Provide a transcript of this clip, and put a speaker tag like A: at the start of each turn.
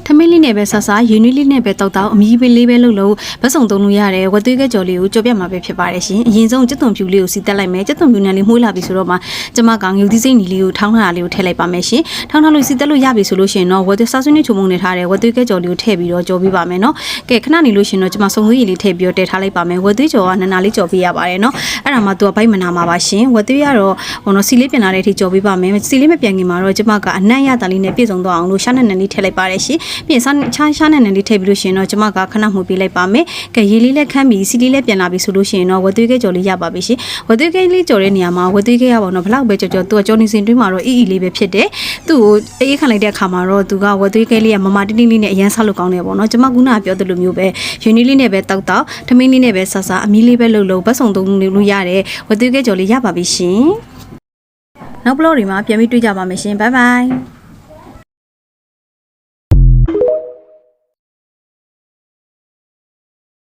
A: ထမင်းလေးနဲ့ပဲဆဆရင်းနှီးလေးနဲ့ပဲတောက်တောက်အမီးပေးလေးပဲလှုပ်လို့ဗတ်စုံသုံးလို့ရတယ်ဝတ်သွေးကကြော်လေးကိုကြော်ပြတ်မှာပဲဖြစ်ပါတယ်ရှင်အရင်ဆုံးကျက်သွန်ဖြူလေးကိုစီတက်လိုက်မယ်ကျက်သွန်ဖြူနဲ့လေးမှုေးလာပြီဆိုတော့မှကျမကငြူသီးစိမ့်နီလေးကိုထောင်းထားတာလေးကိုထည့်လိုက်ပါမယ်ရှင်ထောင်းထားလို့စီတက်လို့ရပြီဆိုလို့ရှင်တော့ဝတ်သွေးစားဆွေးနဲ့ချုံမုံနေထားတဲ့ဝတ်သွေးကကြော်လေးကိုထည့်ပြီးတော့ကြော်ပေးပါမယ်နော်ကဲခဏနေလို့ရှင်တော့ကျမစုံသွေးရည်လေးထည့်ပြီးတော့တည်ထားလိုက်ပါမယ်ဝတ်သွေးကြော်ကနနာလေးကြော်ပေးရပါတယ်နော်အဲ့ဒါမှသူကဘိုက်မနာမှာပါရှင်ဝတ်သွေးကတော့ဟိုနော်စီလေးပြန်လာတဲ့အထိကြော်ပေးပါမယ်စီလေးမပြန်ခင်မှာတော့ကျမကအနံ့ရတာလေးနဲ့ပြည့်စုံသွားအောင်လို့ရှာနဲ့နန်လေးထည့်လိုက်ပါတယ်ရှင်ပြင်ရှာနဲ့နန်လေးထည့်ပြီးလို့ရှင်တော့ကျမကခဏမှုပေးလိုက်ပါမယ်ကဲရေလေးလည်းခမ်းပြီးစီလေးလည်းပြန်လာပြီဆိုလို့ရှိရင်တော့ဝတ်သွေးကဲကြော်လေးရပါပြီရှင်ဝတ်သွေးကဲလေးကြော်တဲ့နေရာမှာဝတ်သွေးကဲရပါတော့ဘလောက်ပဲကြော်ကြော်သူကကြော်နေစဉ်တွင်းမှာတော့အီအီလေးပဲဖြစ်တယ်သူ့ကိုအေးခန့်လိုက်တဲ့အခါမှာတော့သူကဝတ်သွေးကဲလေးကမမတင်းတင်းလေးနဲ့အရန်ဆောက်လို့ကောင်းတယ်ပေါ့နော်ကျမကပြောသလိုမျိုးပဲယူနီလေးနဲ့ပဲတောက်တောက်ထမင်းလေးနဲ့ပဲဆဆအမီးလေးပဲလှုပ်လို့ဘတ်စုံသုံးလို့ရတယ်ဝတ်သွေးကဲကြော်လေးရပါပြီရှင်နောက်ဘလော့တွေမှာပြန်ပြီးတွေ့ကြပါမယ်ရှင်ဘိုင်ဘိုင်